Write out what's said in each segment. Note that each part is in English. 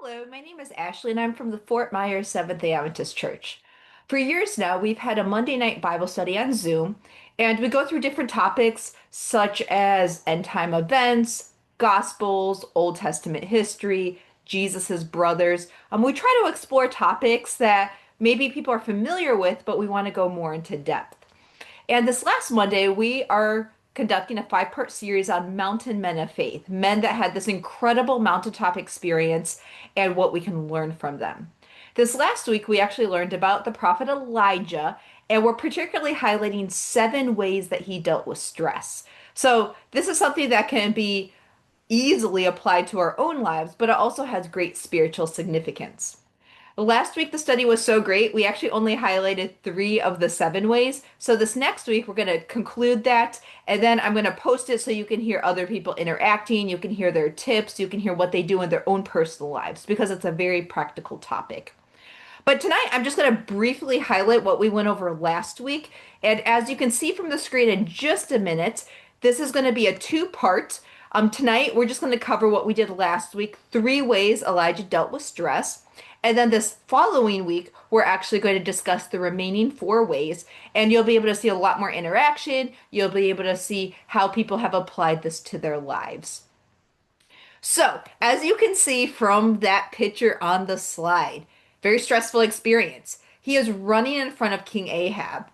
Hello, my name is Ashley, and I'm from the Fort Myers Seventh-day Adventist Church. For years now, we've had a Monday night Bible study on Zoom, and we go through different topics such as end time events, Gospels, Old Testament history, Jesus's brothers. We try to explore topics that maybe people are familiar with, but we want to go more into depth. And this last Monday, we are conducting a five-part series on mountain men of faith, men that had this incredible mountaintop experience and what we can learn from them. This last week, we actually learned about the prophet Elijah, and we're particularly highlighting 7 ways that he dealt with stress. So, this is something that can be easily applied to our own lives, but it also has great spiritual significance. Last week, the study was so great, we actually only highlighted 3 of the 7 ways. So this next week, we're going to conclude that, and then I'm going to post it so you can hear other people interacting, you can hear their tips, you can hear what they do in their own personal lives, because it's a very practical topic. But tonight, I'm just going to briefly highlight what we went over last week. And as you can see from the screen in just a minute, this is going to be a two-part. Tonight, we're just going to cover what we did last week, 3 ways Elijah dealt with stress. And then this following week, we're actually going to discuss the remaining 4 ways, and you'll be able to see a lot more interaction. You'll be able to see how people have applied this to their lives. So, as you can see from that picture on the slide, very stressful experience. He is running in front of King Ahab.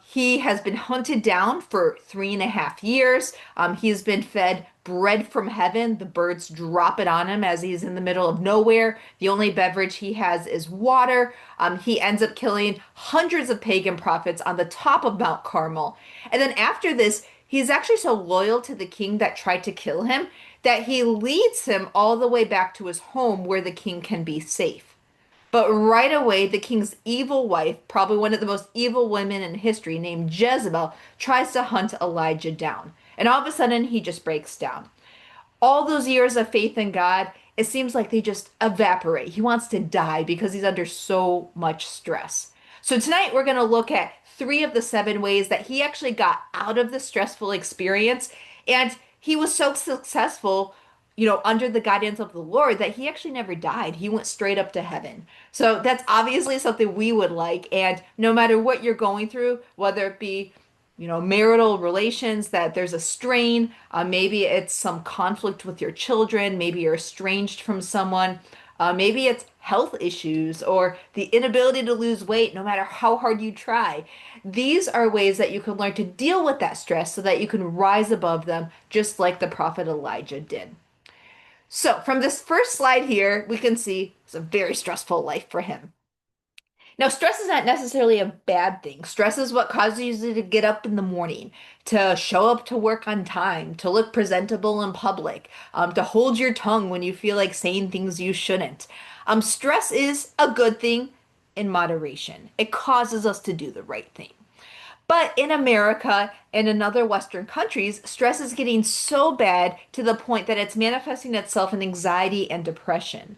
He has been hunted down for 3.5 years. He's been fed bread from heaven. The birds drop it on him as he's in the middle of nowhere. The only beverage he has is water. He ends up killing hundreds of pagan prophets on the top of Mount Carmel. And then after this, he's actually so loyal to the king that tried to kill him that he leads him all the way back to his home where the king can be safe. But right away, the king's evil wife, probably one of the most evil women in history, named Jezebel, tries to hunt Elijah down. And all of a sudden, he just breaks down. All those years of faith in God, it seems like they just evaporate. He wants to die because he's under so much stress. So tonight, we're going to look at 3 of the 7 ways that he actually got out of the stressful experience. And he was so successful, under the guidance of the Lord that he actually never died. He went straight up to heaven. So that's obviously something we would like. And no matter what you're going through, whether it be, marital relations, that there's a strain, maybe it's some conflict with your children, maybe you're estranged from someone, maybe it's health issues or the inability to lose weight, no matter how hard you try. These are ways that you can learn to deal with that stress so that you can rise above them, just like the prophet Elijah did. So, from this first slide here, we can see it's a very stressful life for him. Now, stress is not necessarily a bad thing. Stress is what causes you to get up in the morning, to show up to work on time, to look presentable in public, to hold your tongue when you feel like saying things you shouldn't. Stress is a good thing in moderation. It causes us to do the right thing. But in America and in other Western countries, stress is getting so bad to the point that it's manifesting itself in anxiety and depression.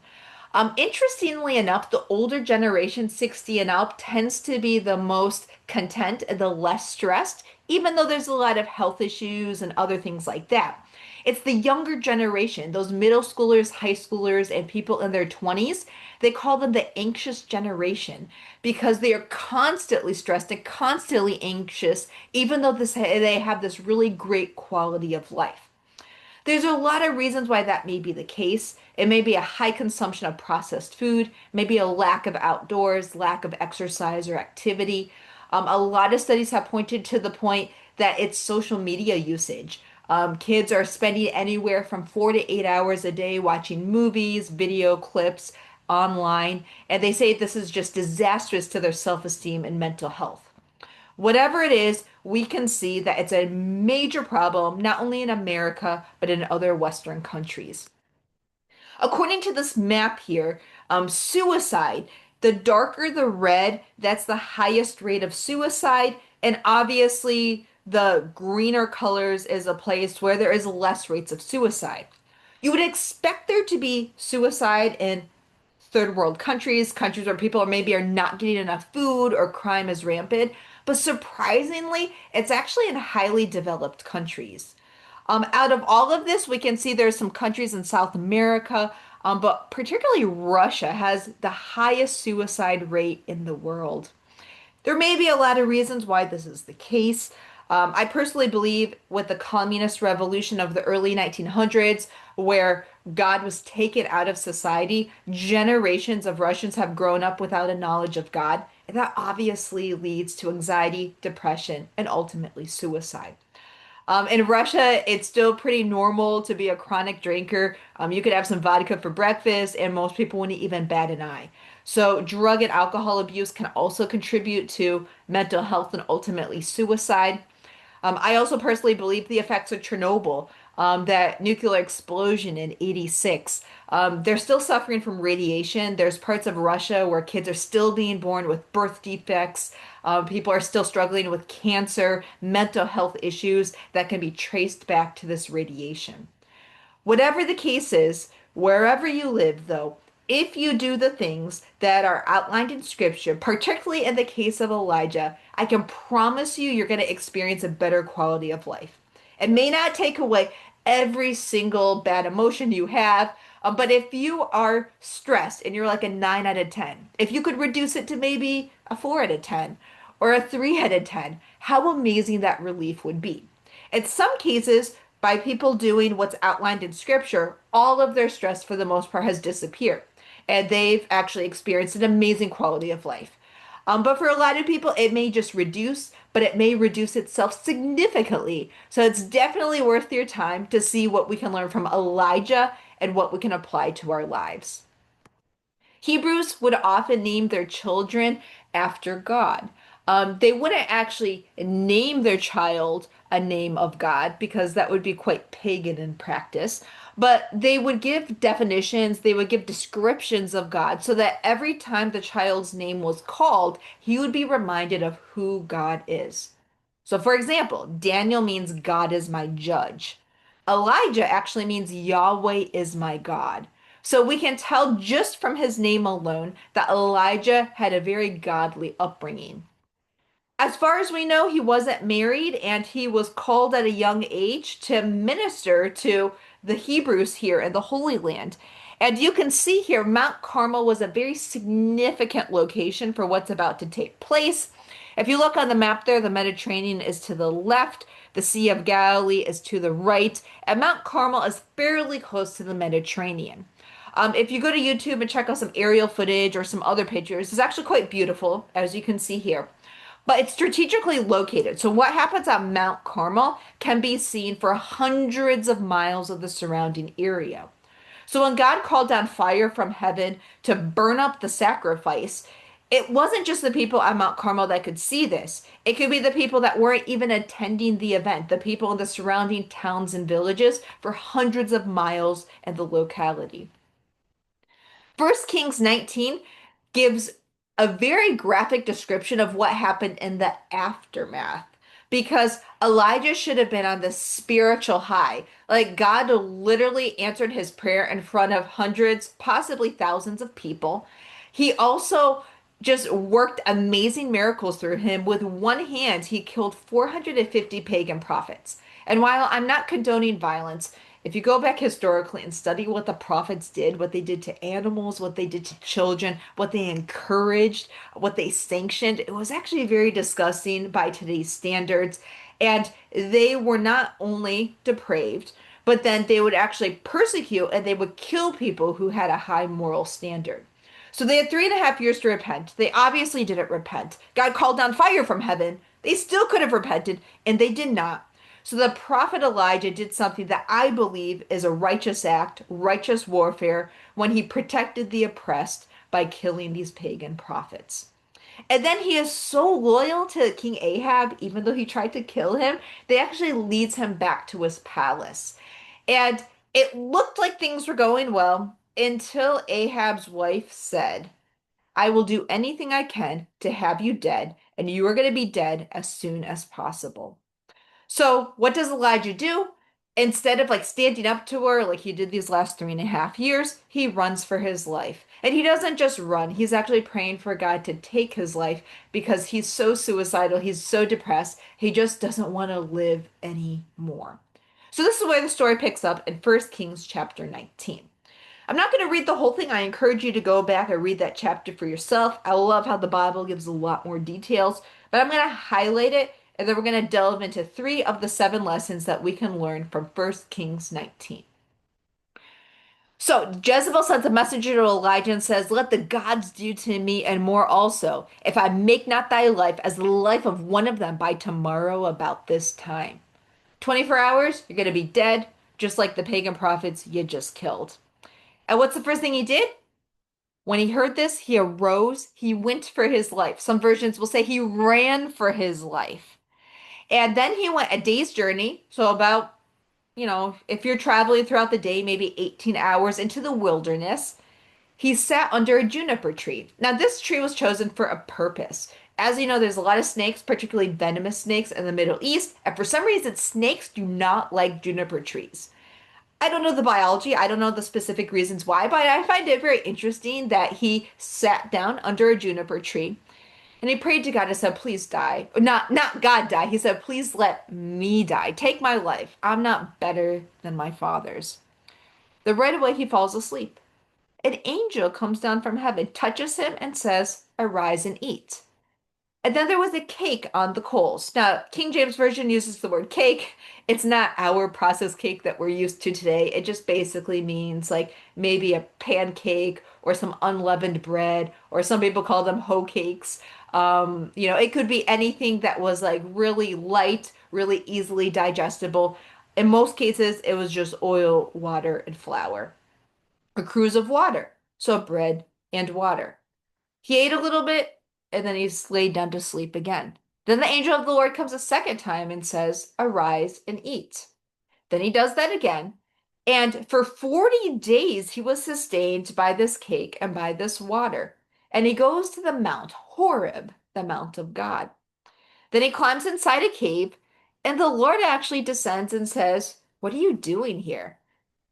Interestingly enough, the older generation, 60 and up, tends to be the most content and the less stressed, even though there's a lot of health issues and other things like that. It's the younger generation, those middle schoolers, high schoolers, and people in their 20s. They call them the anxious generation because they are constantly stressed and constantly anxious, even though they have this really great quality of life. There's a lot of reasons why that may be the case. It may be a high consumption of processed food, maybe a lack of outdoors, lack of exercise or activity. A lot of studies have pointed to the point that it's social media usage. Kids are spending anywhere from 4 to 8 hours a day watching movies, video clips online, and they say this is just disastrous to their self-esteem and mental health. Whatever it is, we can see that it's a major problem, not only in America, but in other Western countries. According to this map here, suicide, the darker the red, that's the highest rate of suicide. And obviously, the greener colors is a place where there is less rates of suicide. You would expect there to be suicide in third world countries, countries where people are not getting enough food or crime is rampant. But surprisingly, it's actually in highly developed countries. Out of all of this, we can see there's some countries in South America, but particularly Russia has the highest suicide rate in the world. There may be a lot of reasons why this is the case. I personally believe with the communist revolution of the early 1900s, where God was taken out of society, generations of Russians have grown up without a knowledge of God. And that obviously leads to anxiety, depression, and ultimately suicide. In Russia, it's still pretty normal to be a chronic drinker. You could have some vodka for breakfast, and most people wouldn't even bat an eye. So, drug and alcohol abuse can also contribute to mental health and ultimately suicide. I also personally believe the effects of Chernobyl, that nuclear explosion in 86. They're still suffering from radiation. There's parts of Russia where kids are still being born with birth defects. People are still struggling with cancer, mental health issues that can be traced back to this radiation. Whatever the case is, wherever you live, though, if you do the things that are outlined in scripture, particularly in the case of Elijah, I can promise you you're going to experience a better quality of life. It may not take away every single bad emotion you have, but if you are stressed and you're like a 9 out of 10, if you could reduce it to maybe a 4 out of 10 or a 3 out of 10, how amazing that relief would be. In some cases, by people doing what's outlined in scripture, all of their stress for the most part has disappeared. And they've actually experienced an amazing quality of life. But for a lot of people, it may just reduce, but it may reduce itself significantly. So it's definitely worth your time to see what we can learn from Elijah and what we can apply to our lives. Hebrews would often name their children after God. They wouldn't actually name their child a name of God because that would be quite pagan in practice. But they would give definitions, they would give descriptions of God so that every time the child's name was called, he would be reminded of who God is. So, for example, Daniel means God is my judge. Elijah actually means Yahweh is my God. So we can tell just from his name alone that Elijah had a very godly upbringing. As far as we know, he wasn't married and he was called at a young age to minister to the Hebrews here in the Holy Land. And you can see here, Mount Carmel was a very significant location for what's about to take place. If you look on the map there, the Mediterranean is to the left, the Sea of Galilee is to the right, and Mount Carmel is fairly close to the Mediterranean. If you go to YouTube and check out some aerial footage or some other pictures, it's actually quite beautiful, as you can see here. But it's strategically located. So what happens on Mount Carmel can be seen for hundreds of miles of the surrounding area. So when God called down fire from heaven to burn up the sacrifice, it wasn't just the people on Mount Carmel that could see this. It could be the people that weren't even attending the event, the people in the surrounding towns and villages for hundreds of miles in the locality. First Kings 19 gives a very graphic description of what happened in the aftermath because Elijah should have been on the spiritual high. Like God literally answered his prayer in front of hundreds, possibly thousands of people. He also just worked amazing miracles through him. With one hand, he killed 450 pagan prophets. And while I'm not condoning violence, if you go back historically and study what the prophets did, what they did to animals, what they did to children, what they encouraged, what they sanctioned, it was actually very disgusting by today's standards. And they were not only depraved, but then they would actually persecute and they would kill people who had a high moral standard. So they had 3.5 years to repent. They obviously didn't repent. God called down fire from heaven. They still could have repented, and they did not. So the prophet Elijah did something that I believe is a righteous act, righteous warfare, when he protected the oppressed by killing these pagan prophets. And then he is so loyal to King Ahab, even though he tried to kill him, they actually leads him back to his palace. And it looked like things were going well until Ahab's wife said, I will do anything I can to have you dead, and you are going to be dead as soon as possible. So what does Elijah do? Instead of like standing up to her like he did these last 3.5 years, he runs for his life. And he doesn't just run, he's actually praying for God to take his life because he's so suicidal, he's so depressed, he just doesn't want to live anymore. So this is where the story picks up in 1 Kings chapter 19. I'm not going to read the whole thing. I encourage you to go back and read that chapter for yourself. I love how the Bible gives a lot more details, but I'm going to highlight it and then we're going to delve into three of the seven lessons that we can learn from First Kings 19. So Jezebel sends a messenger to Elijah and says, "Let the gods do to me and more also, if I make not thy life as the life of one of them by tomorrow about this time. 24 hours, you're going to be dead, just like the pagan prophets you just killed." And what's the first thing he did? When he heard this, he arose, he went for his life. Some versions will say he ran for his life. And then he went a day's journey, so about, if you're traveling throughout the day, maybe 18 hours into the wilderness, he sat under a juniper tree. Now, this tree was chosen for a purpose. As you know, there's a lot of snakes, particularly venomous snakes in the Middle East, and for some reason, snakes do not like juniper trees. I don't know the biology, I don't know the specific reasons why, but I find it very interesting that he sat down under a juniper tree and he prayed to God and said, "Please die." Not God die. He said, "Please let me die. Take my life. I'm not better than my fathers." Then right away he falls asleep. An angel comes down from heaven, touches him, and says, "Arise and eat." And then there was a cake on the coals. Now, King James Version uses the word cake. It's not our processed cake that we're used to today. It just basically means like maybe a pancake or some unleavened bread, or some people call them hoe cakes. It could be anything that was like really light, really easily digestible. In most cases, it was just oil, water, and flour. A cruse of water, so bread and water. He ate a little bit and then he's laid down to sleep again. Then the angel of the Lord comes a second time and says, "Arise and eat." Then he does that again. And for 40 days he was sustained by this cake and by this water. And he goes to the Mount Horeb, the Mount of God. Then he climbs inside a cave, and the Lord actually descends and says, "What are you doing here?"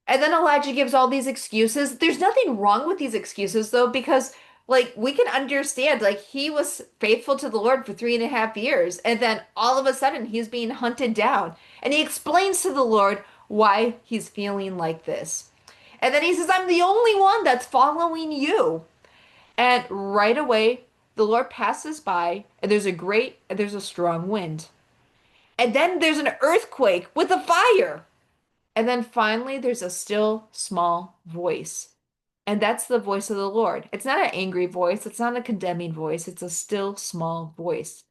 And then Elijah gives all these excuses. There's nothing wrong with these excuses, though, because, like, we can understand, like, he was faithful to the Lord for 3.5 years, and then all of a sudden he's being hunted down. And he explains to the Lord why he's feeling like this. And then he says, "I'm the only one that's following you." And right away, the Lord passes by, and there's a strong wind. And then there's an earthquake with a fire. And then finally, there's a still small voice. And that's the voice of the Lord. It's not an angry voice, it's not a condemning voice, it's a still small voice.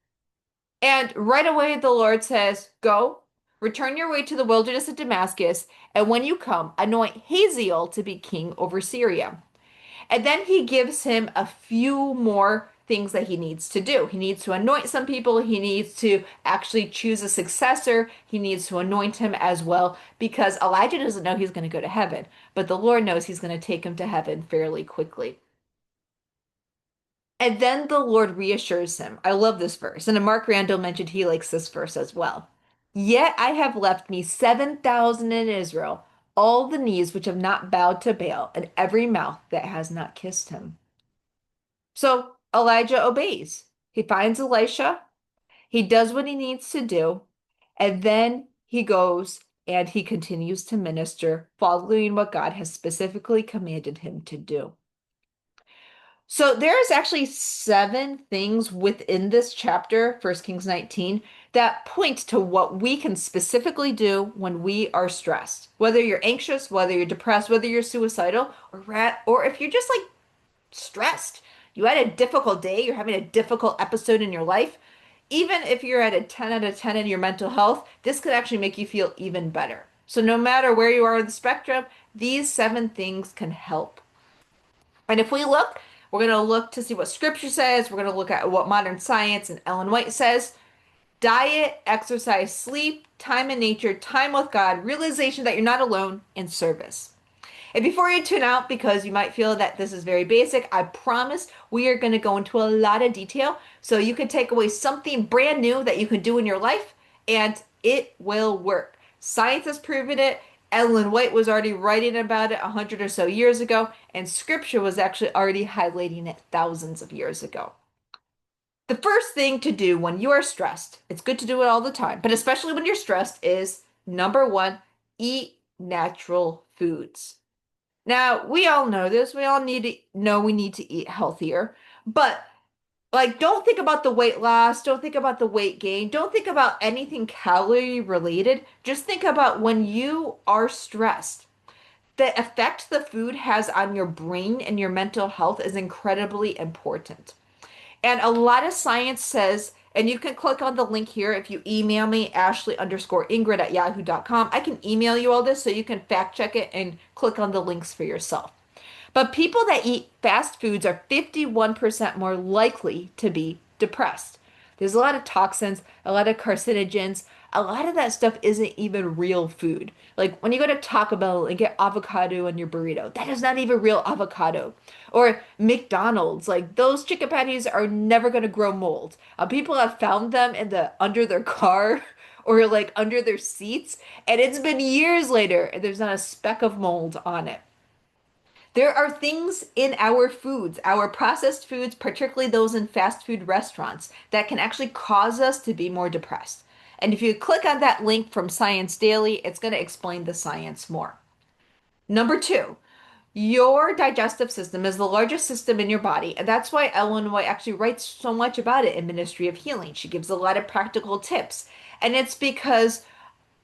And right away, the Lord says, "Go, return your way to the wilderness of Damascus, and when you come, anoint Hazael to be king over Syria." And then he gives him a few more things that he needs to do. He needs to anoint some people. He needs to actually choose a successor. He needs to anoint him as well because Elijah doesn't know he's going to go to heaven, but the Lord knows he's going to take him to heaven fairly quickly. And then the Lord reassures him. I love this verse. And Mark Randall mentioned he likes this verse as well. "Yet I have left me 7,000 in Israel, all the knees which have not bowed to Baal, and every mouth that has not kissed him." So Elijah obeys. He finds Elisha, he does what he needs to do, and then he goes and he continues to minister, following what God has specifically commanded him to do. So there's actually seven things within this chapter, 1 Kings 19, that point to what we can specifically do when we are stressed. Whether you're anxious, whether you're depressed, whether you're suicidal, or if you're just like stressed. You had a difficult day, you're having a difficult episode in your life. Even if you're at a 10 out of 10 in your mental health, this could actually make you feel even better. So no matter where you are on the spectrum, these seven things can help. And if we look, we're going to look to see what scripture says. We're going to look at what modern science and Ellen White says. Diet, exercise, sleep, time in nature, time with God, realization that you're not alone, and service. And before you tune out, because you might feel that this is very basic, I promise we are going to go into a lot of detail so you can take away something brand new that you can do in your life and it will work. Science has proven it. Ellen White was already writing about it 100 or so years ago, and scripture was actually already highlighting it thousands of years ago. The first thing to do when you are stressed, it's good to do it all the time, but especially when you're stressed, is number one, eat natural foods. Now, we all know this. We all need to know we need to eat healthier. But like, don't think about the weight loss. Don't think about the weight gain. Don't think about anything calorie related. Just think about when you are stressed. The effect the food has on your brain and your mental health is incredibly important. And a lot of science says, and you can click on the link here if you email me, Ashley_Ingrid at yahoo.com. I can email you all this so you can fact check it and click on the links for yourself. But people that eat fast foods are 51% more likely to be depressed. There's a lot of toxins, a lot of carcinogens. A lot of that stuff isn't even real food. Like when you go to Taco Bell and get avocado on your burrito, that is not even real avocado. Or McDonald's, like those chicken patties are never going to grow mold. People have found them in the under their car or like under their seats, and it's been years later, and there's not a speck of mold on it. There are things in our foods, our processed foods, particularly those in fast food restaurants, that can actually cause us to be more depressed. And if you click on that link from Science Daily, it's going to explain the science more. Number two, your digestive system is the largest system in your body, and that's why Ellen White actually writes so much about it in Ministry of Healing. She gives a lot of practical tips, and it's because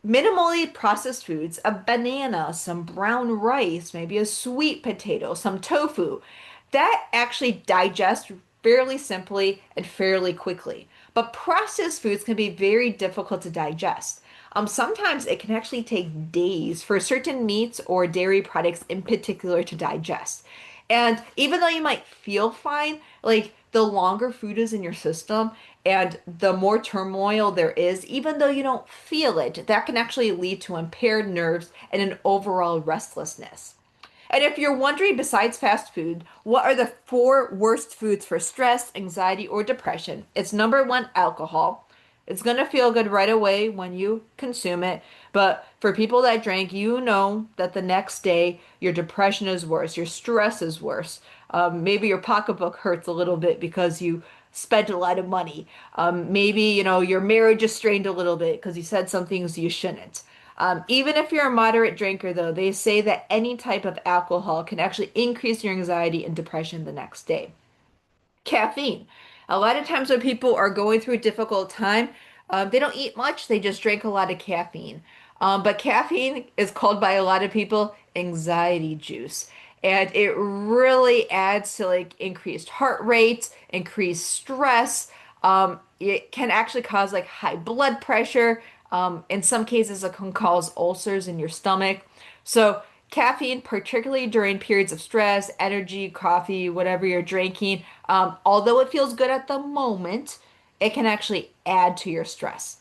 minimally processed foods, a banana, some brown rice, maybe a sweet potato, some tofu, that actually digest fairly simply and fairly quickly. But processed foods can be very difficult to digest. Sometimes it can actually take days for certain meats or dairy products in particular to digest. And even though you might feel fine, like the longer food is in your system and the more turmoil there is, even though you don't feel it, that can actually lead to impaired nerves and an overall restlessness. And if you're wondering, besides fast food, what are the four worst foods for stress, anxiety, or depression? It's number one, alcohol. It's going to feel good right away when you consume it. But for people that drink, you know that the next day your depression is worse, your stress is worse. Maybe your pocketbook hurts a little bit because you spent a lot of money. Maybe, your marriage is strained a little bit because you said some things you shouldn't. Even if you're a moderate drinker, though, they say that any type of alcohol can actually increase your anxiety and depression the next day. Caffeine. A lot of times when people are going through a difficult time, they don't eat much, they just drink a lot of caffeine. But caffeine is called by a lot of people anxiety juice. And it really adds to like increased heart rate, increased stress. It can actually cause like high blood pressure. In some cases, it can cause ulcers in your stomach. So caffeine, particularly during periods of stress, energy, coffee, whatever you're drinking, although it feels good at the moment, it can actually add to your stress.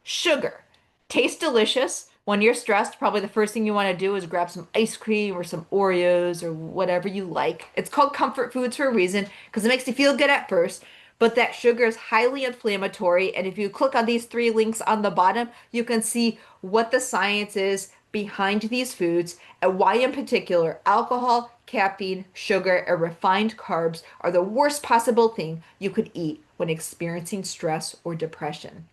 Sugar tastes delicious. When you're stressed, probably the first thing you want to do is grab some ice cream or some Oreos or whatever you like. It's called comfort foods for a reason because it makes you feel good at first, but that sugar is highly inflammatory. And if you click on these three links on the bottom, you can see what the science is behind these foods and why, in particular, alcohol, caffeine, sugar, and refined carbs are the worst possible thing you could eat when experiencing stress or depression.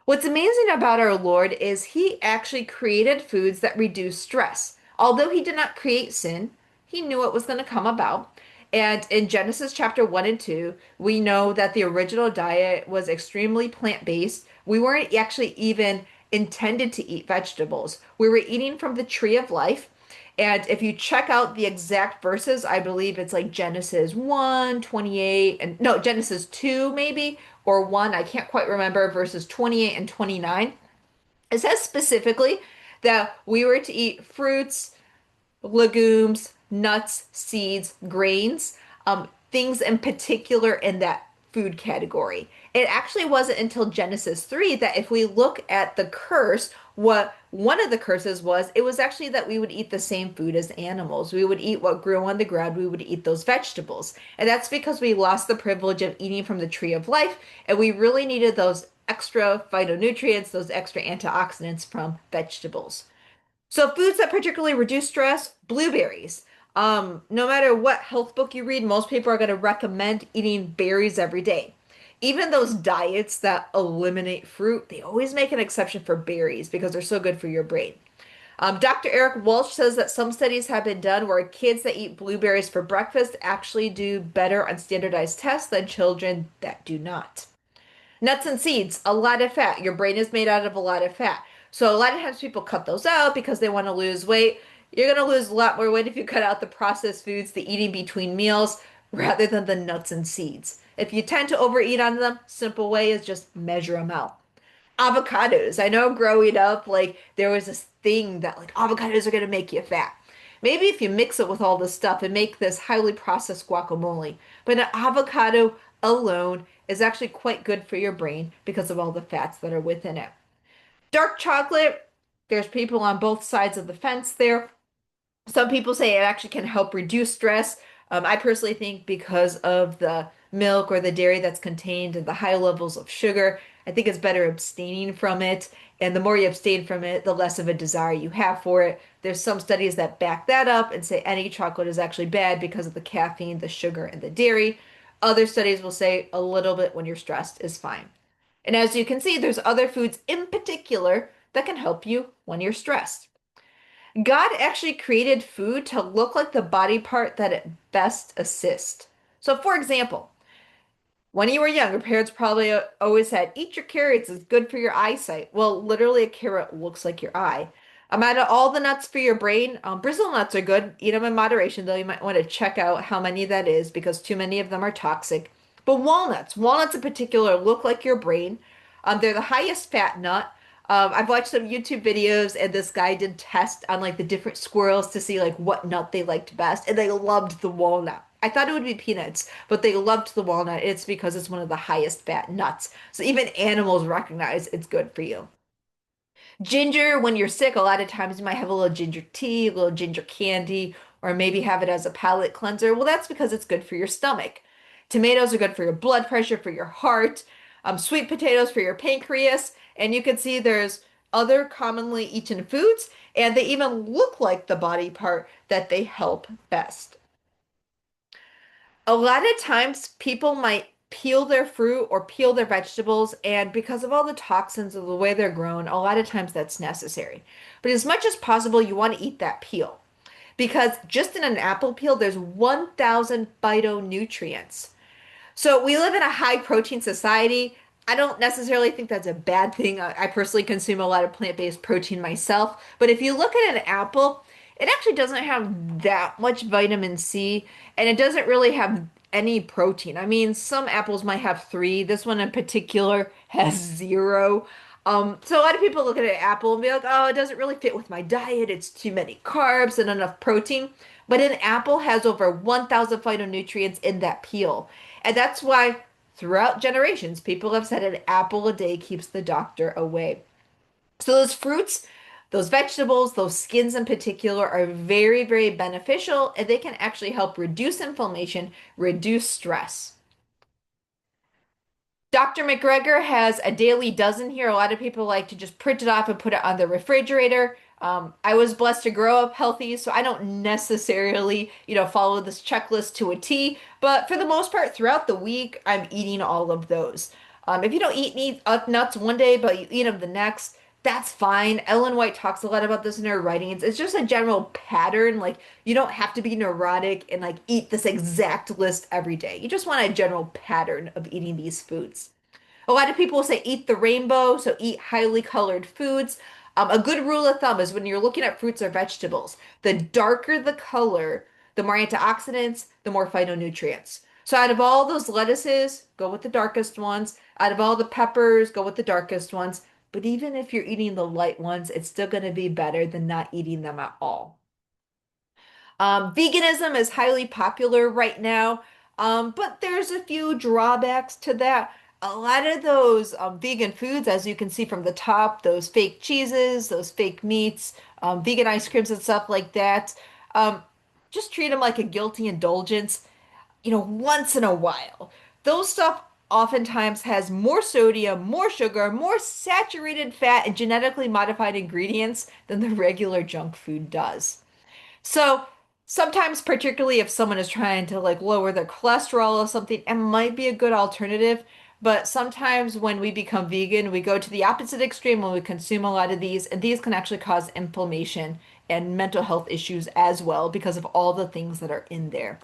What's amazing about our Lord is he actually created foods that reduce stress. Although he did not create sin, he knew it was going to come about. And in Genesis chapter 1 and 2, we know that the original diet was extremely plant-based. We weren't actually even intended to eat vegetables. We were eating from the tree of life. And if you check out the exact verses, I believe it's like Genesis 1, 28, and no, Genesis 2 maybe, or 1, I can't quite remember, verses 28 and 29. It says specifically that we were to eat fruits, legumes, nuts, seeds, grains, things in particular in that food category. It actually wasn't until Genesis 3 that if we look at the curse, what one of the curses was, it was actually that we would eat the same food as animals. We would eat what grew on the ground, we would eat those vegetables. And that's because we lost the privilege of eating from the tree of life, and we really needed those extra phytonutrients, those extra antioxidants from vegetables. So foods that particularly reduce stress, blueberries. No matter what health book you read, most people are going to recommend eating berries every day. Even those diets that eliminate fruit, they always make an exception for berries because they're so good for your brain. Dr. Eric Walsh says that some studies have been done where kids that eat blueberries for breakfast actually do better on standardized tests than children that do not. Nuts and seeds, a lot of fat. Your brain is made out of a lot of fat. So a lot of times people cut those out because they want to lose weight. You're going to lose a lot more weight if you cut out the processed foods, the eating between meals, rather than the nuts and seeds. If you tend to overeat on them, simple way is just measure them out. Avocados. I know growing up, like there was this thing that like avocados are going to make you fat. Maybe if you mix it with all this stuff and make this highly processed guacamole. But an avocado alone is actually quite good for your brain because of all the fats that are within it. Dark chocolate, there's people on both sides of the fence there. Some people say it actually can help reduce stress. I personally think because of the milk or the dairy that's contained and the high levels of sugar, I think it's better abstaining from it. And the more you abstain from it, the less of a desire you have for it. There's some studies that back that up and say any chocolate is actually bad because of the caffeine, the sugar, and the dairy. Other studies will say a little bit when you're stressed is fine. And as you can see, there's other foods in particular that can help you when you're stressed. God actually created food to look like the body part that it best assists. So, for example, when you were young, your parents probably always said, eat your carrots, it's good for your eyesight. Well, literally, a carrot looks like your eye. Out of all the nuts for your brain, Brazil nuts are good. Eat them in moderation, though you might want to check out how many that is because too many of them are toxic. But walnuts in particular, look like your brain. They're the highest fat nut. I've watched some YouTube videos, and this guy did test on like the different squirrels to see like what nut they liked best, and they loved the walnut. I thought it would be peanuts, but they loved the walnut. It's because it's one of the highest fat nuts. So even animals recognize it's good for you. Ginger, when you're sick, a lot of times you might have a little ginger tea, a little ginger candy, or maybe have it as a palate cleanser. Well, that's because it's good for your stomach. Tomatoes are good for your blood pressure, for your heart. Sweet potatoes for your pancreas. And you can see there's other commonly eaten foods, and they even look like the body part that they help best. A lot of times people might peel their fruit or peel their vegetables, and because of all the toxins of the way they're grown, a lot of times that's necessary. But as much as possible, you want to eat that peel because just in an apple peel, there's 1,000 phytonutrients. So we live in a high protein society. I don't necessarily think that's a bad thing. I personally consume a lot of plant-based protein myself. But if you look at an apple, it actually doesn't have that much vitamin C, and it doesn't really have any protein. I mean, some apples might have three. This one in particular has zero. So a lot of people look at an apple and be like, oh, it doesn't really fit with my diet. It's too many carbs and enough protein. But an apple has over 1,000 phytonutrients in that peel. And that's why throughout generations, people have said an apple a day keeps the doctor away. So those fruits, those vegetables, those skins in particular are very, very beneficial and they can actually help reduce inflammation, reduce stress. Dr. McGregor has a daily dozen here. A lot of people like to just print it off and put it on the refrigerator. I was blessed to grow up healthy, so I don't necessarily, follow this checklist to a T. But for the most part, throughout the week, I'm eating all of those. If you don't eat nuts one day, but you eat them the next, that's fine. Ellen White talks a lot about this in her writings. It's just a general pattern. Like, you don't have to be neurotic and like eat this exact list every day. You just want a general pattern of eating these foods. A lot of people say eat the rainbow, so eat highly colored foods. A good rule of thumb is when you're looking at fruits or vegetables, the darker the color, the more antioxidants, the more phytonutrients. So out of all those lettuces, go with the darkest ones. Out of all the peppers, go with the darkest ones. But even if you're eating the light ones, it's still going to be better than not eating them at all. Veganism is highly popular right now, but there's a few drawbacks to that. A lot of those vegan foods, as you can see from the top, those fake cheeses, those fake meats, vegan ice creams and stuff like that, um, just treat them like a guilty indulgence, once in a while. Those stuff oftentimes has more sodium, more sugar, more saturated fat, and genetically modified ingredients than the regular junk food does. So sometimes, particularly if someone is trying to like lower their cholesterol or something, it might be a good alternative. But sometimes when we become vegan, we go to the opposite extreme when we consume a lot of these, and these can actually cause inflammation and mental health issues as well because of all the things that are in there.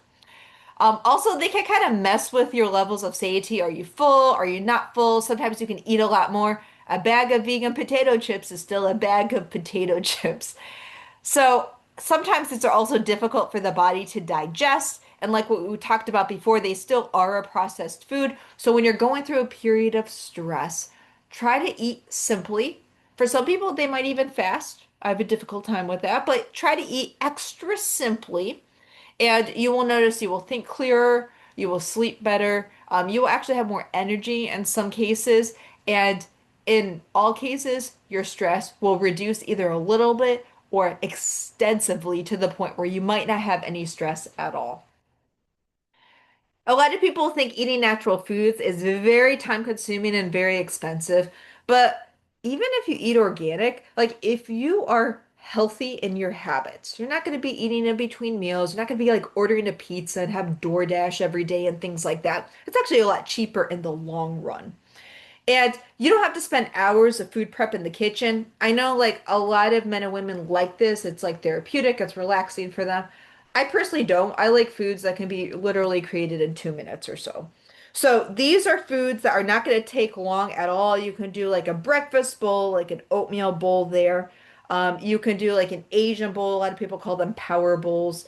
Also, they can kind of mess with your levels of satiety. Are you full? Are you not full? Sometimes you can eat a lot more. A bag of vegan potato chips is still a bag of potato chips. So sometimes these are also difficult for the body to digest. And like what we talked about before, they still are a processed food. So when you're going through a period of stress, try to eat simply. For some people, they might even fast. I have a difficult time with that, but try to eat extra simply. And you will notice you will think clearer, you will sleep better, you will actually have more energy in some cases. And in all cases, your stress will reduce either a little bit or extensively to the point where you might not have any stress at all. A lot of people think eating natural foods is very time consuming and very expensive, but even if you eat organic, like if you are healthy in your habits, you're not going to be eating in between meals. You're not going to be like ordering a pizza and have DoorDash every day and things like that. It's actually a lot cheaper in the long run. And you don't have to spend hours of food prep in the kitchen. I know like a lot of men and women like this. It's like therapeutic, it's relaxing for them. I personally don't. I like foods that can be literally created in 2 minutes or so. So these are foods that are not going to take long at all. You can do like a breakfast bowl, like an oatmeal bowl there. You can do like an Asian bowl. A lot of people call them power bowls.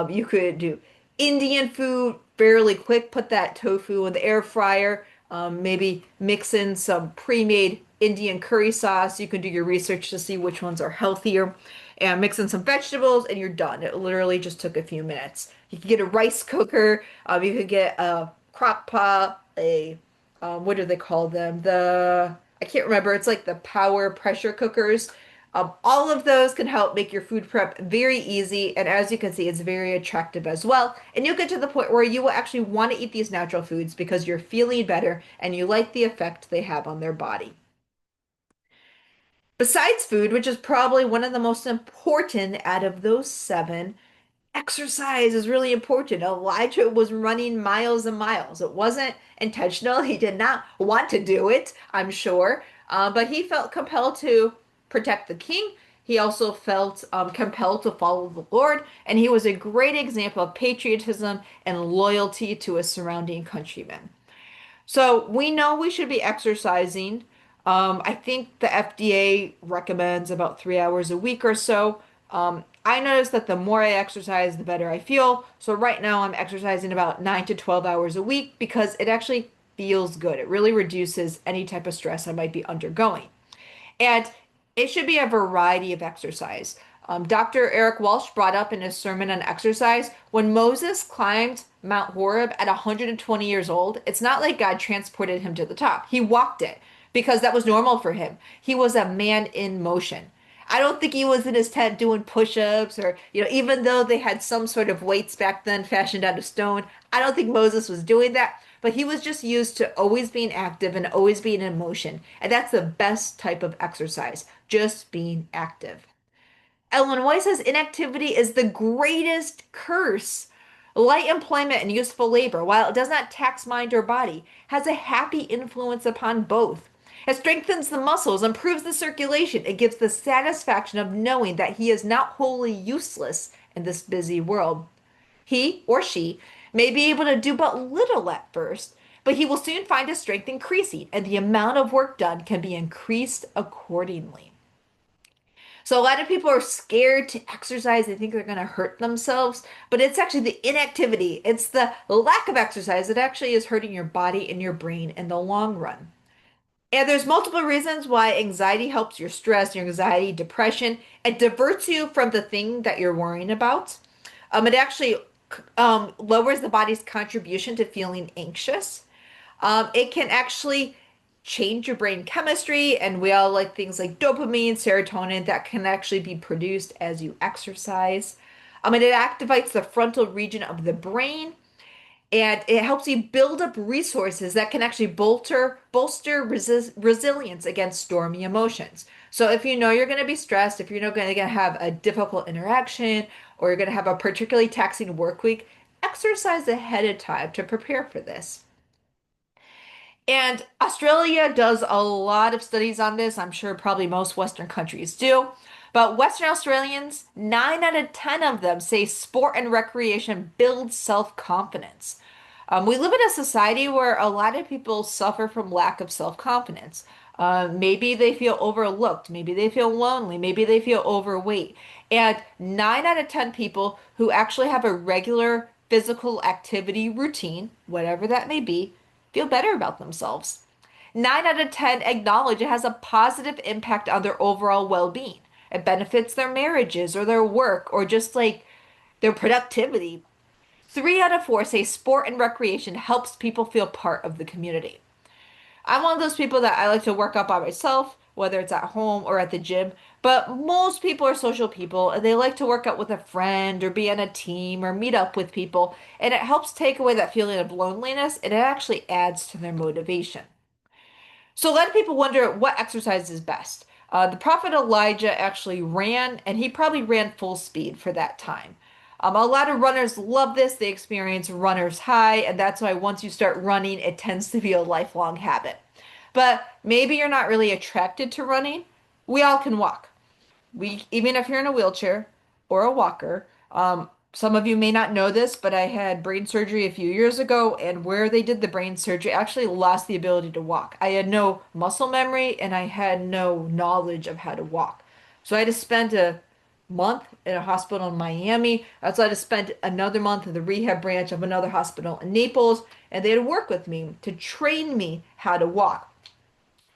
You could do Indian food fairly quick. Put that tofu in the air fryer. Maybe mix in some pre-made Indian curry sauce. You can do your research to see which ones are healthier. And mix in some vegetables, and you're done. It literally just took a few minutes. You can get a rice cooker. You could get a crock pot, a what do they call them? I can't remember. It's like the power pressure cookers. All of those can help make your food prep very easy. And as you can see, it's very attractive as well. And you'll get to the point where you will actually want to eat these natural foods because you're feeling better and you like the effect they have on their body. Besides food, which is probably one of the most important out of those seven, exercise is really important. Elijah was running miles and miles. It wasn't intentional. He did not want to do it, I'm sure, but he felt compelled to protect the king. He also felt compelled to follow the Lord, and he was a great example of patriotism and loyalty to his surrounding countrymen. So we know we should be exercising. I think the FDA recommends about 3 hours a week or so. I notice that the more I exercise, the better I feel. So right now I'm exercising about 9 to 12 hours a week because it actually feels good. It really reduces any type of stress I might be undergoing. And it should be a variety of exercise. Dr. Eric Walsh brought up in his sermon on exercise when Moses climbed Mount Horeb at 120 years old, it's not like God transported him to the top. He walked it because that was normal for him. He was a man in motion. I don't think he was in his tent doing push-ups or, even though they had some sort of weights back then fashioned out of stone, I don't think Moses was doing that. But he was just used to always being active and always being in motion. And that's the best type of exercise, just being active. Ellen White says inactivity is the greatest curse. Light employment and useful labor, while it does not tax mind or body, has a happy influence upon both. It strengthens the muscles, improves the circulation. It gives the satisfaction of knowing that he is not wholly useless in this busy world. He or she may be able to do but little at first, but he will soon find his strength increasing, and the amount of work done can be increased accordingly. So a lot of people are scared to exercise. They think they're going to hurt themselves, but it's actually the inactivity. It's the lack of exercise that actually is hurting your body and your brain in the long run. And there's multiple reasons why anxiety helps your stress, your anxiety, depression. It diverts you from the thing that you're worrying about. It actually lowers the body's contribution to feeling anxious. It can actually change your brain chemistry, and we all like things like dopamine, serotonin that can actually be produced as you exercise. And it activates the frontal region of the brain, and it helps you build up resources that can actually bolster resilience against stormy emotions. So if you know you're going to be stressed, if you're going to have a difficult interaction, or you're going to have a particularly taxing work week, exercise ahead of time to prepare for this. And Australia does a lot of studies on this. I'm sure probably most Western countries do. But Western Australians, 9 out of 10 of them say sport and recreation builds self-confidence. We live in a society where a lot of people suffer from lack of self-confidence. Maybe they feel overlooked. Maybe they feel lonely. Maybe they feel overweight. And 9 out of 10 people who actually have a regular physical activity routine, whatever that may be, feel better about themselves. 9 out of 10 acknowledge it has a positive impact on their overall well-being. It benefits their marriages or their work or just like their productivity. 3 out of 4 say sport and recreation helps people feel part of the community. I'm one of those people that I like to work out by myself, whether it's at home or at the gym. But most people are social people and they like to work out with a friend or be on a team or meet up with people. And it helps take away that feeling of loneliness and it actually adds to their motivation. So a lot of people wonder what exercise is best. The prophet Elijah actually ran, and he probably ran full speed for that time. A lot of runners love this. They experience runner's high, and that's why once you start running, it tends to be a lifelong habit. But maybe you're not really attracted to running. We all can walk. Even if you're in a wheelchair or a walker, some of you may not know this, but I had brain surgery a few years ago, and where they did the brain surgery, I actually lost the ability to walk. I had no muscle memory and I had no knowledge of how to walk. So I had to spend a month in a hospital in Miami. I also had to spend another month in the rehab branch of another hospital in Naples, and they had to work with me to train me how to walk.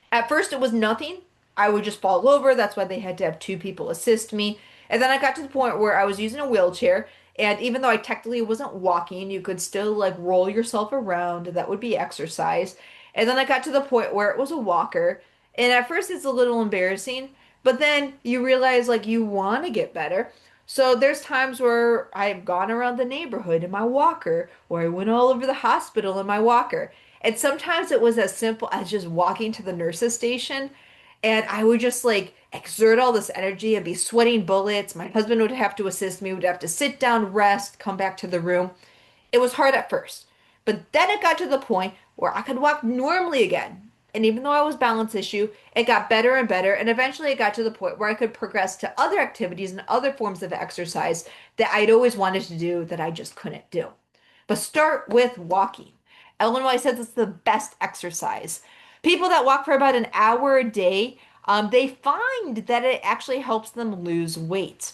At first, it was nothing. I would just fall over. That's why they had to have two people assist me. And then I got to the point where I was using a wheelchair. And even though I technically wasn't walking, you could still like roll yourself around. That would be exercise. And then I got to the point where it was a walker. And at first, it's a little embarrassing. But then you realize like you want to get better. So there's times where I've gone around the neighborhood in my walker, or I went all over the hospital in my walker. And sometimes it was as simple as just walking to the nurse's station, and I would just like exert all this energy and be sweating bullets. My husband would have to assist me, would have to sit down, rest, come back to the room. It was hard at first, but then it got to the point where I could walk normally again. And even though I was balance issue, it got better and better. And eventually it got to the point where I could progress to other activities and other forms of exercise that I'd always wanted to do that I just couldn't do. But start with walking. Ellen White says it's the best exercise. People that walk for about an hour a day, they find that it actually helps them lose weight.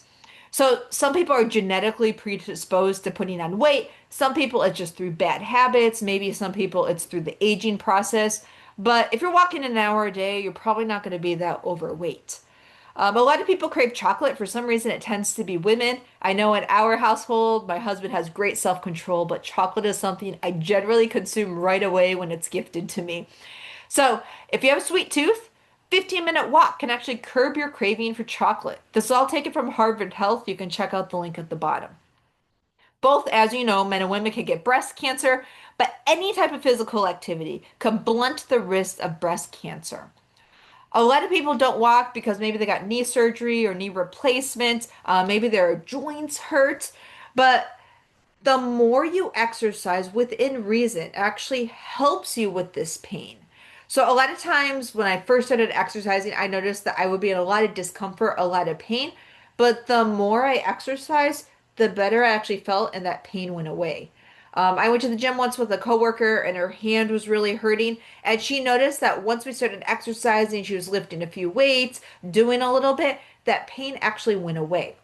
So some people are genetically predisposed to putting on weight. Some people it's just through bad habits. Maybe some people it's through the aging process. But if you're walking an hour a day, you're probably not going to be that overweight. A lot of people crave chocolate. For some reason, it tends to be women. I know in our household, my husband has great self-control, but chocolate is something I generally consume right away when it's gifted to me. So if you have a sweet tooth, 15-minute walk can actually curb your craving for chocolate. This is all taken from Harvard Health. You can check out the link at the bottom. Both, as you know, men and women can get breast cancer, but any type of physical activity can blunt the risk of breast cancer. A lot of people don't walk because maybe they got knee surgery or knee replacement. Maybe their joints hurt. But the more you exercise within reason actually helps you with this pain. So a lot of times when I first started exercising, I noticed that I would be in a lot of discomfort, a lot of pain. But the more I exercised, the better I actually felt and that pain went away. I went to the gym once with a coworker and her hand was really hurting. And she noticed that once we started exercising, she was lifting a few weights, doing a little bit, that pain actually went away.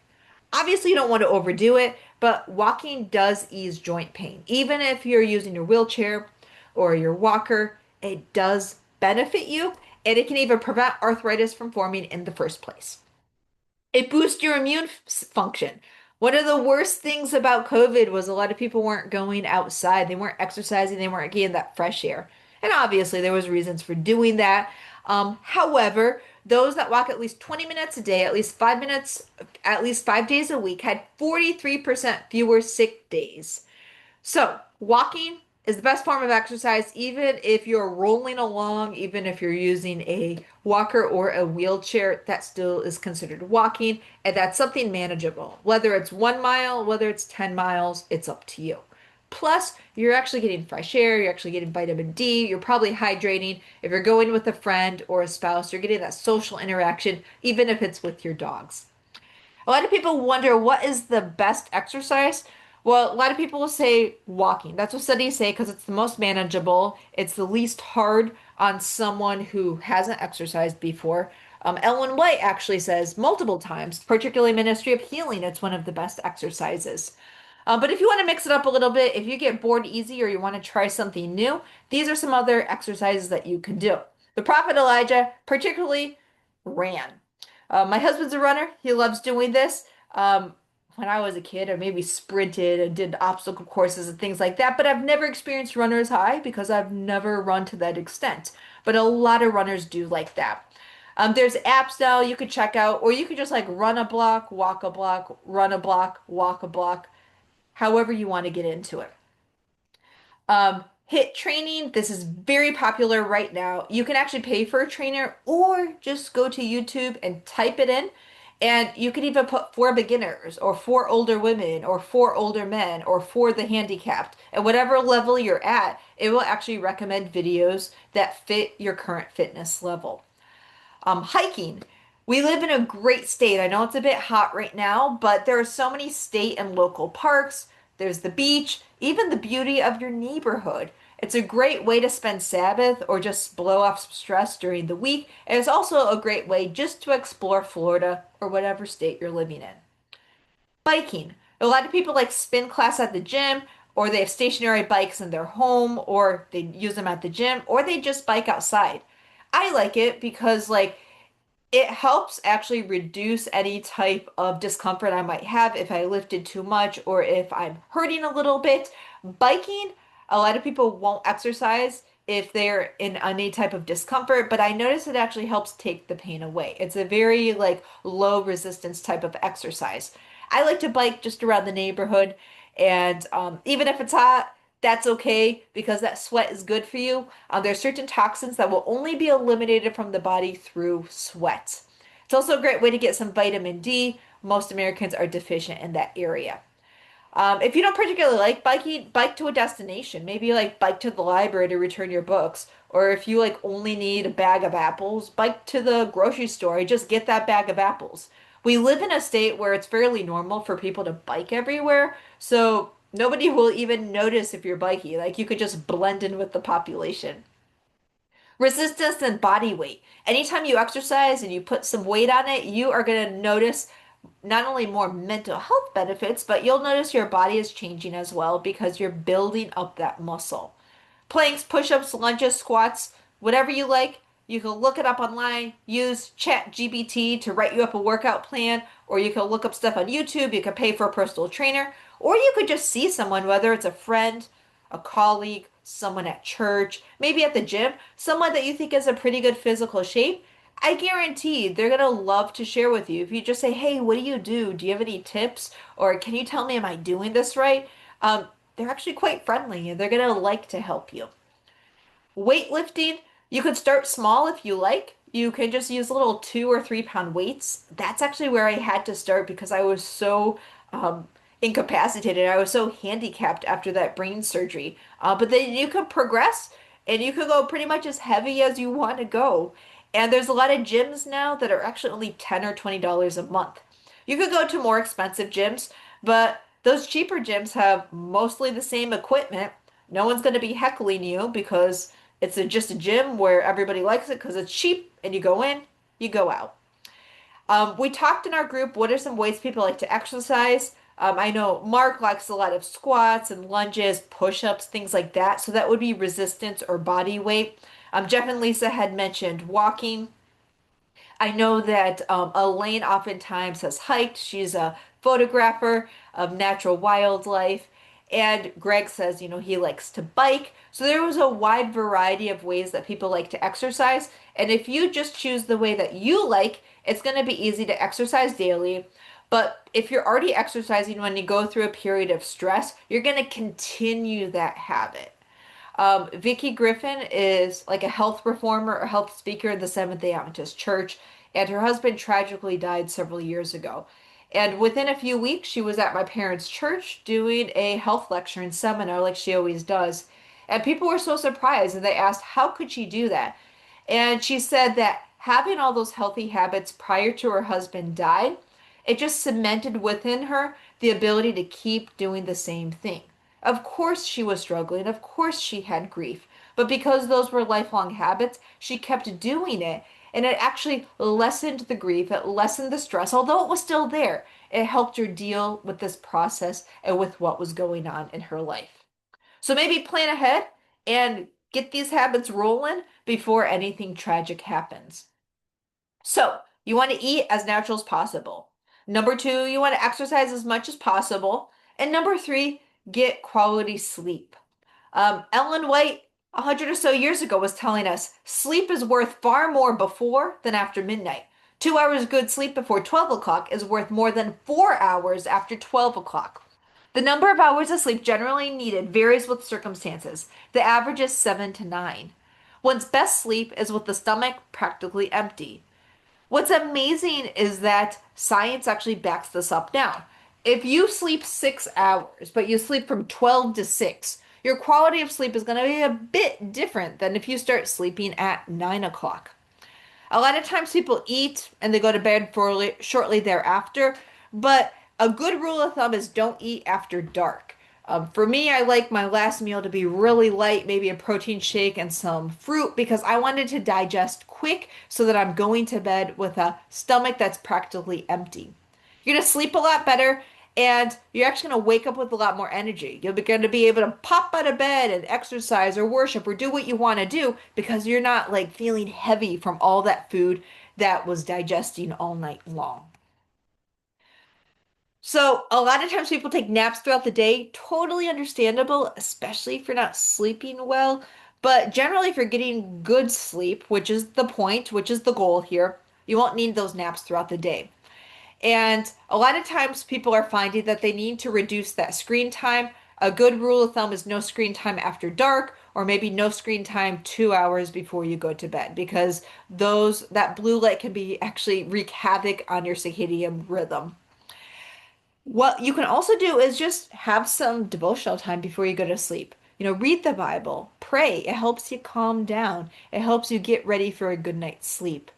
Obviously, you don't want to overdo it, but walking does ease joint pain. Even if you're using your wheelchair or your walker, it does benefit you and it can even prevent arthritis from forming in the first place. It boosts your immune function. One of the worst things about COVID was a lot of people weren't going outside. They weren't exercising. They weren't getting that fresh air. And obviously, there was reasons for doing that. However, those that walk at least 20 minutes a day, at least 5 minutes, at least 5 days a week, had 43% fewer sick days. So, walking is the best form of exercise, even if you're rolling along, even if you're using a walker or a wheelchair, that still is considered walking, and that's something manageable. Whether it's 1 mile, whether it's 10 miles, it's up to you. Plus, you're actually getting fresh air, you're actually getting vitamin D, you're probably hydrating. If you're going with a friend or a spouse, you're getting that social interaction, even if it's with your dogs. A lot of people wonder what is the best exercise? Well, a lot of people will say walking. That's what studies say because it's the most manageable. It's the least hard on someone who hasn't exercised before. Ellen White actually says multiple times, particularly Ministry of Healing, it's one of the best exercises. But if you want to mix it up a little bit, if you get bored easy or you want to try something new, these are some other exercises that you can do. The Prophet Elijah particularly ran. My husband's a runner. He loves doing this. When I was a kid, I maybe sprinted and did obstacle courses and things like that, but I've never experienced runner's high because I've never run to that extent. But a lot of runners do like that. There's apps now you could check out, or you could just like run a block, walk a block, run a block, walk a block, however you want to get into it. HIIT training, this is very popular right now. You can actually pay for a trainer or just go to YouTube and type it in. And you can even put for beginners or for older women or for older men or for the handicapped. And whatever level you're at, it will actually recommend videos that fit your current fitness level. Hiking. We live in a great state. I know it's a bit hot right now, but there are so many state and local parks. There's the beach, even the beauty of your neighborhood. It's a great way to spend Sabbath or just blow off some stress during the week. And it's also a great way just to explore Florida or whatever state you're living in. Biking. A lot of people like spin class at the gym, or they have stationary bikes in their home, or they use them at the gym, or they just bike outside. I like it because it helps actually reduce any type of discomfort I might have if I lifted too much or if I'm hurting a little bit. Biking, a lot of people won't exercise if they're in any type of discomfort, but I notice it actually helps take the pain away. It's a very low resistance type of exercise. I like to bike just around the neighborhood, and even if it's hot, that's okay because that sweat is good for you. There are certain toxins that will only be eliminated from the body through sweat. It's also a great way to get some vitamin D. Most Americans are deficient in that area. If you don't particularly like biking, bike to a destination. Maybe like bike to the library to return your books. Or if you only need a bag of apples, bike to the grocery store. Just get that bag of apples. We live in a state where it's fairly normal for people to bike everywhere, so nobody will even notice if you're biking. Like you could just blend in with the population. Resistance and body weight. Anytime you exercise and you put some weight on it, you are going to notice not only more mental health benefits, but you'll notice your body is changing as well because you're building up that muscle. Planks, push-ups, lunges, squats, whatever you like, you can look it up online, use ChatGPT to write you up a workout plan, or you can look up stuff on YouTube, you can pay for a personal trainer, or you could just see someone, whether it's a friend, a colleague, someone at church, maybe at the gym, someone that you think is in pretty good physical shape. I guarantee they're gonna love to share with you. If you just say, "Hey, what do you do? Do you have any tips? Or can you tell me, am I doing this right?" They're actually quite friendly and they're gonna like to help you. Weightlifting, you could start small if you like. You can just use little 2 or 3 pound weights. That's actually where I had to start because I was so incapacitated. I was so handicapped after that brain surgery. But then you could progress and you could go pretty much as heavy as you want to go. And there's a lot of gyms now that are actually only $10 or $20 a month. You could go to more expensive gyms, but those cheaper gyms have mostly the same equipment. No one's going to be heckling you because just a gym where everybody likes it because it's cheap and you go in, you go out. We talked in our group, what are some ways people like to exercise? I know Mark likes a lot of squats and lunges, push-ups, things like that. So that would be resistance or body weight. Jeff and Lisa had mentioned walking. I know that Elaine oftentimes has hiked. She's a photographer of natural wildlife. And Greg says, he likes to bike. So there was a wide variety of ways that people like to exercise. And if you just choose the way that you like, it's going to be easy to exercise daily. But if you're already exercising when you go through a period of stress, you're going to continue that habit. Vicki Griffin is like a health reformer, a health speaker in the Seventh-day Adventist Church, and her husband tragically died several years ago. And within a few weeks, she was at my parents' church doing a health lecture and seminar like she always does. And people were so surprised and they asked, how could she do that? And she said that having all those healthy habits prior to her husband died, it just cemented within her the ability to keep doing the same thing. Of course, she was struggling. Of course, she had grief. But because those were lifelong habits, she kept doing it. And it actually lessened the grief, it lessened the stress, although it was still there. It helped her deal with this process and with what was going on in her life. So maybe plan ahead and get these habits rolling before anything tragic happens. So you want to eat as natural as possible. Number two, you want to exercise as much as possible. And number three, get quality sleep. Ellen White, 100 or so years ago, was telling us sleep is worth far more before than after midnight. 2 hours good sleep before 12 o'clock is worth more than 4 hours after 12 o'clock. The number of hours of sleep generally needed varies with circumstances. The average is 7 to 9. One's best sleep is with the stomach practically empty. What's amazing is that science actually backs this up now. If you sleep 6 hours, but you sleep from 12 to 6, your quality of sleep is going to be a bit different than if you start sleeping at 9 o'clock. A lot of times people eat and they go to bed shortly thereafter, but a good rule of thumb is don't eat after dark. For me, I like my last meal to be really light, maybe a protein shake and some fruit because I wanted to digest quick so that I'm going to bed with a stomach that's practically empty. You're going to sleep a lot better and you're actually going to wake up with a lot more energy. You're going to be able to pop out of bed and exercise or worship or do what you want to do because you're not like feeling heavy from all that food that was digesting all night long. So, a lot of times people take naps throughout the day. Totally understandable, especially if you're not sleeping well. But generally, if you're getting good sleep, which is the point, which is the goal here, you won't need those naps throughout the day. And a lot of times people are finding that they need to reduce that screen time. A good rule of thumb is no screen time after dark, or maybe no screen time 2 hours before you go to bed, because that blue light can be actually wreak havoc on your circadian rhythm. What you can also do is just have some devotional time before you go to sleep. Read the Bible, pray. It helps you calm down. It helps you get ready for a good night's sleep.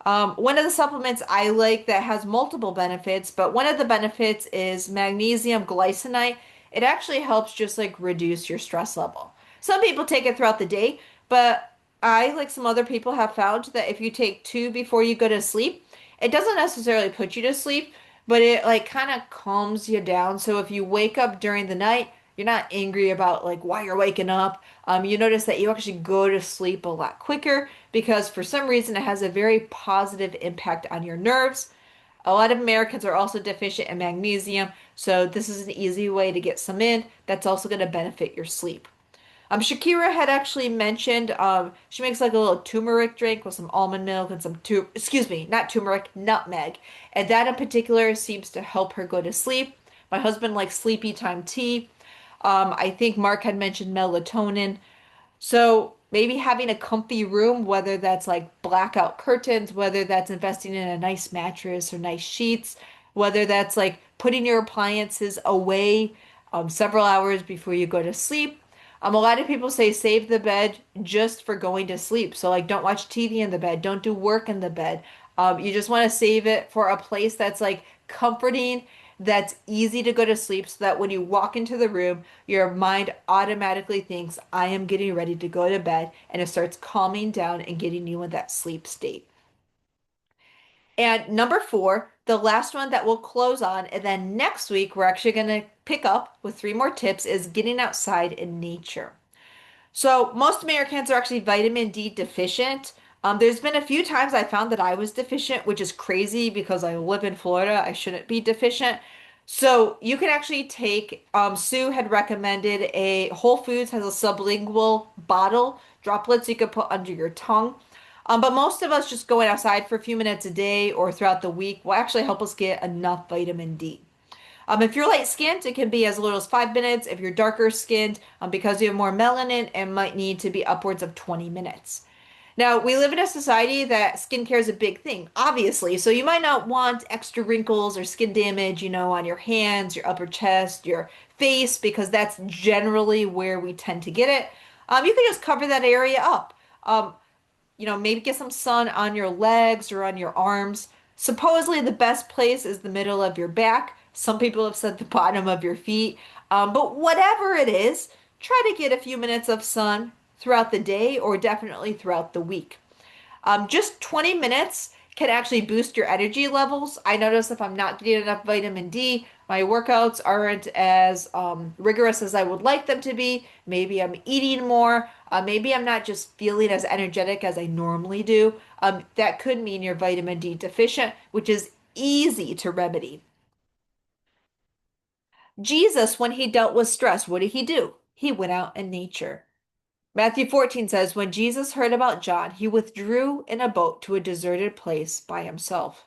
One of the supplements I like that has multiple benefits, but one of the benefits is magnesium glycinate. It actually helps just like reduce your stress level. Some people take it throughout the day, but I, like some other people, have found that if you take two before you go to sleep, it doesn't necessarily put you to sleep, but it like kind of calms you down. So if you wake up during the night, you're not angry about like why you're waking up. You notice that you actually go to sleep a lot quicker because for some reason it has a very positive impact on your nerves. A lot of Americans are also deficient in magnesium, so this is an easy way to get some in that's also going to benefit your sleep. Shakira had actually mentioned she makes like a little turmeric drink with some almond milk and excuse me, not turmeric, nutmeg. And that in particular seems to help her go to sleep. My husband likes sleepy time tea. I think Mark had mentioned melatonin. So maybe having a comfy room, whether that's like blackout curtains, whether that's investing in a nice mattress or nice sheets, whether that's like putting your appliances away several hours before you go to sleep. A lot of people say save the bed just for going to sleep. So like don't watch TV in the bed, don't do work in the bed. You just want to save it for a place that's like comforting, that's easy to go to sleep so that when you walk into the room, your mind automatically thinks, I am getting ready to go to bed, and it starts calming down and getting you in that sleep state. And number four, the last one that we'll close on, and then next week we're actually going to pick up with three more tips, is getting outside in nature. So most Americans are actually vitamin D deficient. There's been a few times I found that I was deficient, which is crazy because I live in Florida. I shouldn't be deficient. So you can actually take, Sue had recommended a Whole Foods has a sublingual bottle, droplets you could put under your tongue. But most of us just going outside for a few minutes a day or throughout the week will actually help us get enough vitamin D. If you're light skinned, it can be as little as 5 minutes. If you're darker skinned, because you have more melanin, it might need to be upwards of 20 minutes. Now, we live in a society that skincare is a big thing, obviously. So you might not want extra wrinkles or skin damage, on your hands, your upper chest, your face, because that's generally where we tend to get it. You can just cover that area up. Um, maybe get some sun on your legs or on your arms. Supposedly, the best place is the middle of your back. Some people have said the bottom of your feet. But whatever it is, try to get a few minutes of sun throughout the day or definitely throughout the week. Just 20 minutes can actually boost your energy levels. I notice if I'm not getting enough vitamin D, my workouts aren't as rigorous as I would like them to be. Maybe I'm eating more. Maybe I'm not just feeling as energetic as I normally do. That could mean you're vitamin D deficient, which is easy to remedy. Jesus, when he dealt with stress, what did he do? He went out in nature. Matthew 14 says, when Jesus heard about John, he withdrew in a boat to a deserted place by himself.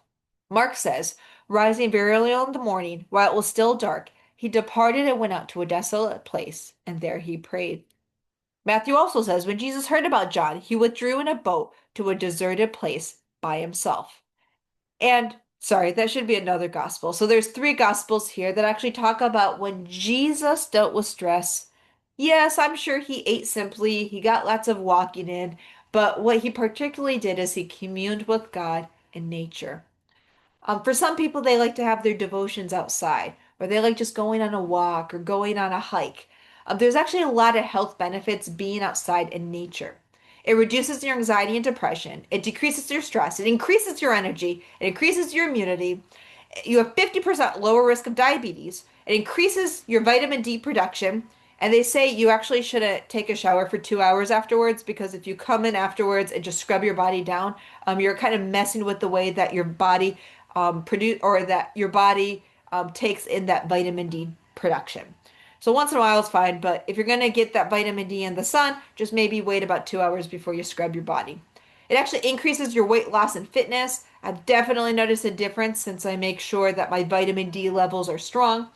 Mark says, rising very early in the morning, while it was still dark, he departed and went out to a desolate place, and there he prayed. Matthew also says, when Jesus heard about John, he withdrew in a boat to a deserted place by himself. And sorry, that should be another gospel. So there's three gospels here that actually talk about when Jesus dealt with stress. Yes, I'm sure he ate simply, he got lots of walking in, but what he particularly did is he communed with God and nature. For some people, they like to have their devotions outside, or they like just going on a walk or going on a hike. There's actually a lot of health benefits being outside in nature. It reduces your anxiety and depression. It decreases your stress. It increases your energy. It increases your immunity. You have 50% lower risk of diabetes. It increases your vitamin D production. And they say you actually shouldn't take a shower for 2 hours afterwards because if you come in afterwards and just scrub your body down, you're kind of messing with the way that your body produce or that your body takes in that vitamin D production. So once in a while is fine, but if you're going to get that vitamin D in the sun, just maybe wait about 2 hours before you scrub your body. It actually increases your weight loss and fitness. I've definitely noticed a difference since I make sure that my vitamin D levels are strong.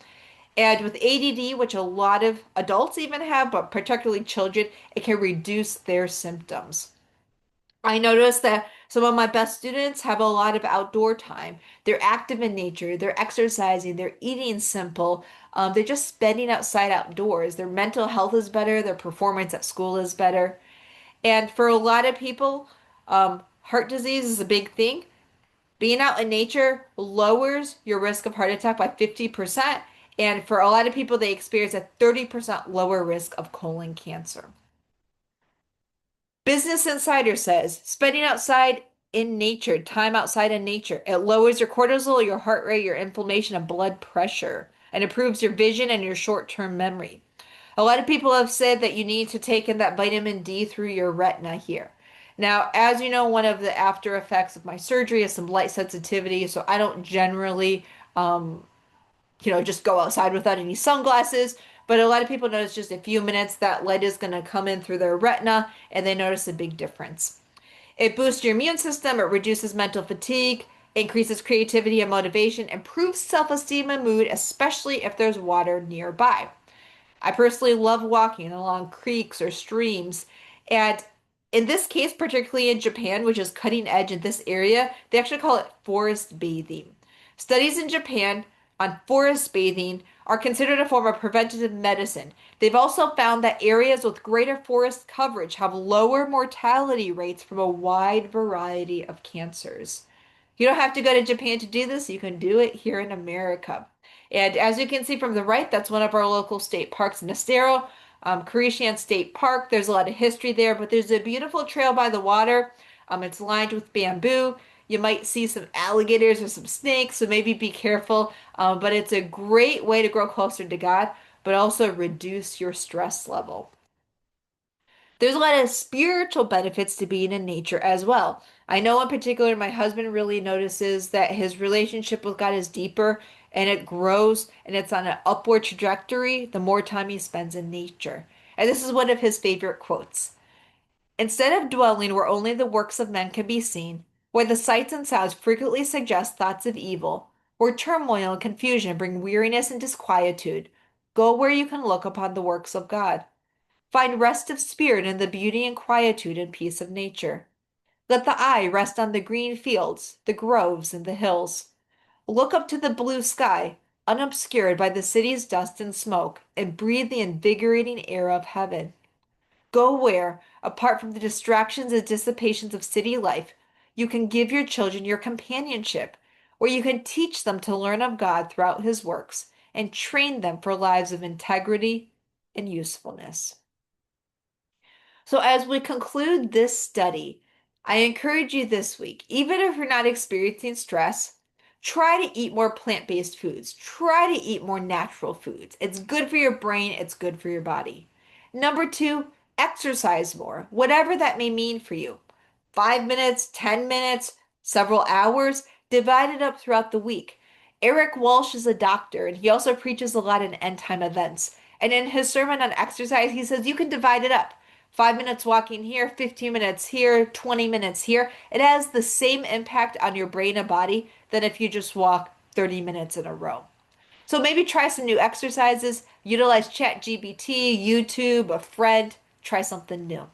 And with ADD, which a lot of adults even have, but particularly children, it can reduce their symptoms. I noticed that some of my best students have a lot of outdoor time. They're active in nature, they're exercising, they're eating simple, they're just spending outside outdoors. Their mental health is better, their performance at school is better. And for a lot of people, heart disease is a big thing. Being out in nature lowers your risk of heart attack by 50%. And for a lot of people, they experience a 30% lower risk of colon cancer. Business Insider says spending outside in nature, time outside in nature, it lowers your cortisol, your heart rate, your inflammation, and blood pressure, and improves your vision and your short-term memory. A lot of people have said that you need to take in that vitamin D through your retina here. Now, as you know, one of the after effects of my surgery is some light sensitivity, so I don't generally um, just go outside without any sunglasses. But a lot of people notice just a few minutes that light is going to come in through their retina and they notice a big difference. It boosts your immune system, it reduces mental fatigue, increases creativity and motivation, improves self-esteem and mood, especially if there's water nearby. I personally love walking along creeks or streams. And in this case, particularly in Japan, which is cutting edge in this area, they actually call it forest bathing. Studies in Japan on forest bathing are considered a form of preventative medicine. They've also found that areas with greater forest coverage have lower mortality rates from a wide variety of cancers. You don't have to go to Japan to do this. You can do it here in America. And as you can see from the right, that's one of our local state parks in Estero, Carishan State Park. There's a lot of history there, but there's a beautiful trail by the water. It's lined with bamboo. You might see some alligators or some snakes, so maybe be careful. But it's a great way to grow closer to God, but also reduce your stress level. There's a lot of spiritual benefits to being in nature as well. I know in particular, my husband really notices that his relationship with God is deeper and it grows and it's on an upward trajectory the more time he spends in nature. And this is one of his favorite quotes. Instead of dwelling where only the works of men can be seen, where the sights and sounds frequently suggest thoughts of evil, where turmoil and confusion bring weariness and disquietude, go where you can look upon the works of God. Find rest of spirit in the beauty and quietude and peace of nature. Let the eye rest on the green fields, the groves, and the hills. Look up to the blue sky, unobscured by the city's dust and smoke, and breathe the invigorating air of heaven. Go where, apart from the distractions and dissipations of city life, you can give your children your companionship, where you can teach them to learn of God throughout His works and train them for lives of integrity and usefulness. So, as we conclude this study, I encourage you this week, even if you're not experiencing stress, try to eat more plant-based foods. Try to eat more natural foods. It's good for your brain, it's good for your body. Number two, exercise more, whatever that may mean for you. 5 minutes, 10 minutes, several hours, divide it up throughout the week. Eric Walsh is a doctor, and he also preaches a lot in end time events. And in his sermon on exercise, he says you can divide it up. 5 minutes walking here, 15 minutes here, 20 minutes here. It has the same impact on your brain and body than if you just walk 30 minutes in a row. So maybe try some new exercises, utilize ChatGPT, YouTube, a friend, try something new.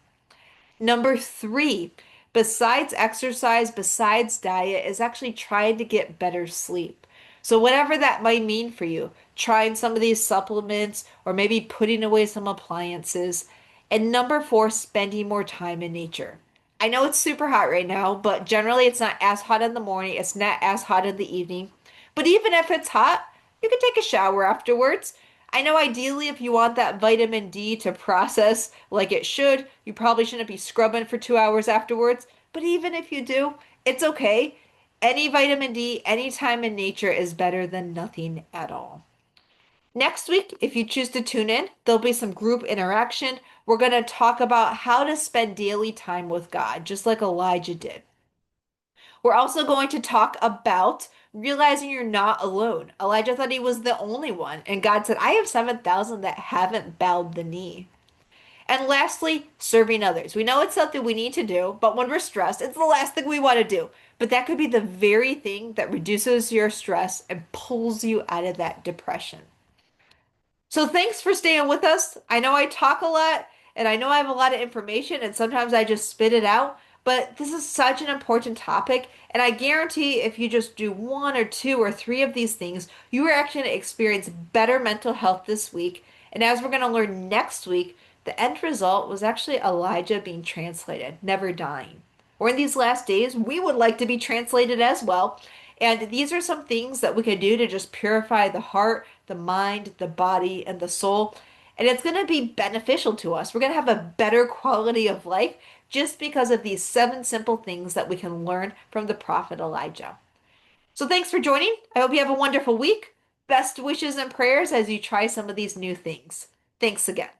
Number three, besides exercise, besides diet, is actually trying to get better sleep. So, whatever that might mean for you, trying some of these supplements or maybe putting away some appliances. And number four, spending more time in nature. I know it's super hot right now, but generally it's not as hot in the morning, it's not as hot in the evening. But even if it's hot, you can take a shower afterwards. I know ideally if you want that vitamin D to process like it should, you probably shouldn't be scrubbing for 2 hours afterwards. But even if you do, it's okay. Any vitamin D, any time in nature is better than nothing at all. Next week, if you choose to tune in, there'll be some group interaction. We're going to talk about how to spend daily time with God, just like Elijah did. We're also going to talk about realizing you're not alone. Elijah thought he was the only one, and God said, I have 7,000 that haven't bowed the knee. And lastly, serving others. We know it's something we need to do, but when we're stressed, it's the last thing we want to do. But that could be the very thing that reduces your stress and pulls you out of that depression. So thanks for staying with us. I know I talk a lot and I know I have a lot of information and sometimes I just spit it out, but this is such an important topic. And I guarantee if you just do one or two or three of these things, you are actually going to experience better mental health this week. And as we're going to learn next week, the end result was actually Elijah being translated, never dying. Or in these last days, we would like to be translated as well. And these are some things that we could do to just purify the heart, the mind, the body, and the soul. And it's going to be beneficial to us. We're going to have a better quality of life just because of these seven simple things that we can learn from the prophet Elijah. So thanks for joining. I hope you have a wonderful week. Best wishes and prayers as you try some of these new things. Thanks again.